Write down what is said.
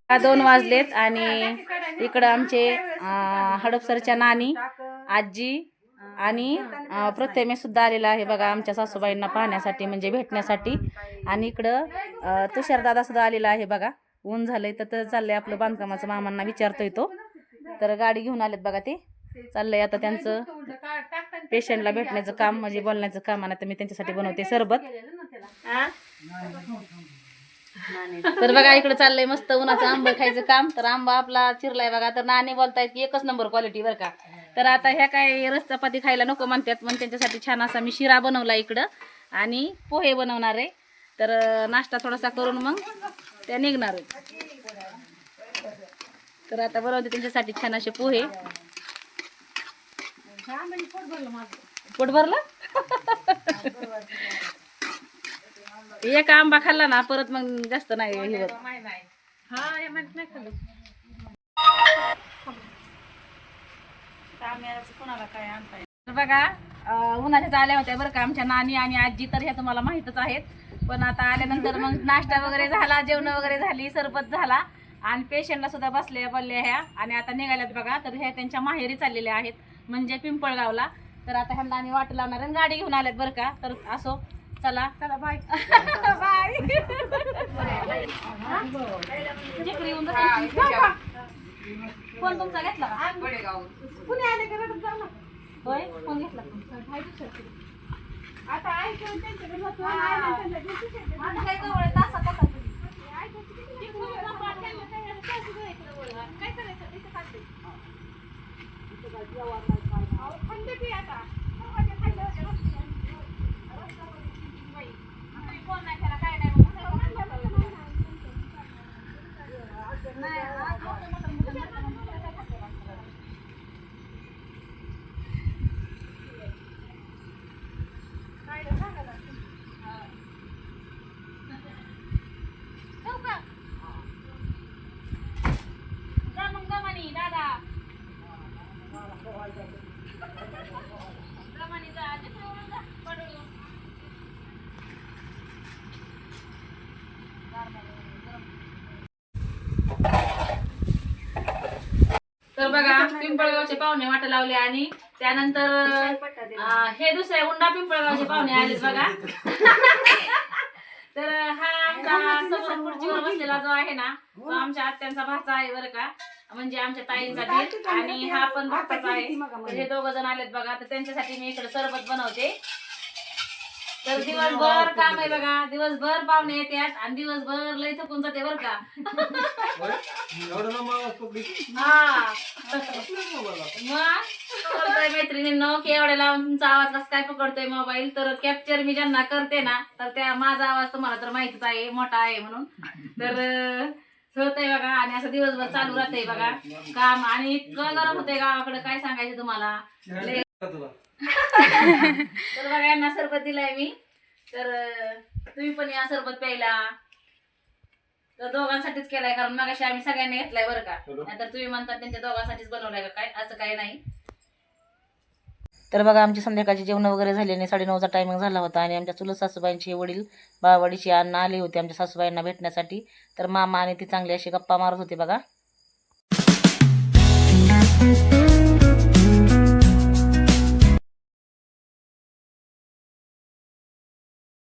2 वाजलेत आणि इकडं आमचे हडपसरच्या नानी, आजी आणि प्रथमे सुद्धा आलेला आहे बघा आमच्या सासूबाईंना पाहण्यासाठी म्हणजे भेटण्यासाठी. आणि इकडं तुषारदादा सुद्धा आलेला आहे बघा. ऊन झालंय तर चाललंय आपलं बांधकामाचं, मामांना विचारतोय तो. तर गाडी घेऊन आलेत बघा ते. चाललंय आता त्यांचं पेशंटला भेटण्याचं काम म्हणजे बोलण्याचं काम. आणि आता मी त्यांच्यासाठी बनवते सरबत. तर बघा इकडे चाललंय मस्त उन्हाचं आंबा खायचं काम. तर आंबा आपला चिरलाय बघा. तर नानी बोलतायत की 1 नंबर क्वालिटी बरं का. तर आता ह्या काय रस चपाती खायला नको म्हणतात, पण त्यांच्यासाठी छान असा मी शिरा बनवला इकडं आणि पोहे बनवणार आहे. तर नाश्ता थोडासा करून मग त्या निघणार आहेत. तर आता बनवते त्यांच्यासाठी छान असे पोहे. पोट भरलं एक आंबा खाल्ला ना परत मग जास्त नाही हे होत. तर बघा उन्हाच्या आल्या होत्या बरं का आमच्या नानी आणि आजी. तर ह्या तुम्हाला माहीतच आहेत. पण आता आल्यानंतर मग नाश्ता वगैरे झाला, जेवण वगैरे झाली, सरबत झाला आणि पेशंटला सुद्धा बसल्या बोलल्या ह्या. आणि आता निघाल्यात बघा. तर ह्या त्यांच्या माहेरी चाललेल्या आहेत म्हणजे पिंपळगावला. तर आता ह्यांना आम्ही वाट लावणार आणि गाडी घेऊन आल्यात बरं का. तर असो चला चला बाय बाय. फोन तुमचा घेतला होय? फोन घेतला आता काय जवळ तासा तर बघा पिंपळगावचे पाहुणे वाट लावले आणि त्यानंतर हे दुसरे उंडा पिंपळगावचे पाहुणे आले बघा. तर हा आमचा समोर खुर्चीवर बसलेला जो आहे ना तो आमच्या आत्यांचा भाचा आहे बरं का, म्हणजे आमच्या ताईंचा दीर. आणि हा पण भाचाचा आहे. तर हे 2 जण आलेत बघा. तर त्यांच्यासाठी मी इकडे सरबत बनवते. तर दिवसभर काम आहे बघा, दिवसभर पाहुणे येतात आणि दिवसभर लय थकून जाते बरं का. हा मग मैत्रिणींनो की एवढ्या लावून तुमचा आवाज कसा काय पकडतोय मोबाईल. तर कॅप्चर मी ज्यांना करते ना तर त्या माझा आवाज तुम्हाला तर माहितीच आहे मोठा आहे म्हणून. तर होतंय बघा आणि असं दिवसभर चालू राहतंय बघा काम. आणि इतकं गरम होतंय गावाकडे काय सांगायचं तुम्हाला. तर बघा यांना सरबत दिलाय मी. तर तुम्ही पण या सरबत प्यायला. तर दोघांसाठीच केलाय कारण मगाशी आम्ही सगळ्यांनी घेतलाय बरं का. नाहीतर तुम्ही म्हणतात त्यांच्या दोघांसाठीच बनवलाय का काय, असं काही नाही. तर बघा आमची संध्याकाळची जेवण वगैरे झाली आणि 9:30चा टायमिंग झाला होता. आणि आमच्या चुलत सासूबाईंचे वडील बावाडीची अण्णा आले होते आमच्या सासूबाईंना भेटण्यासाठी. तर मामा आणि ती चांगली अशी गप्पा मारत होते बघा.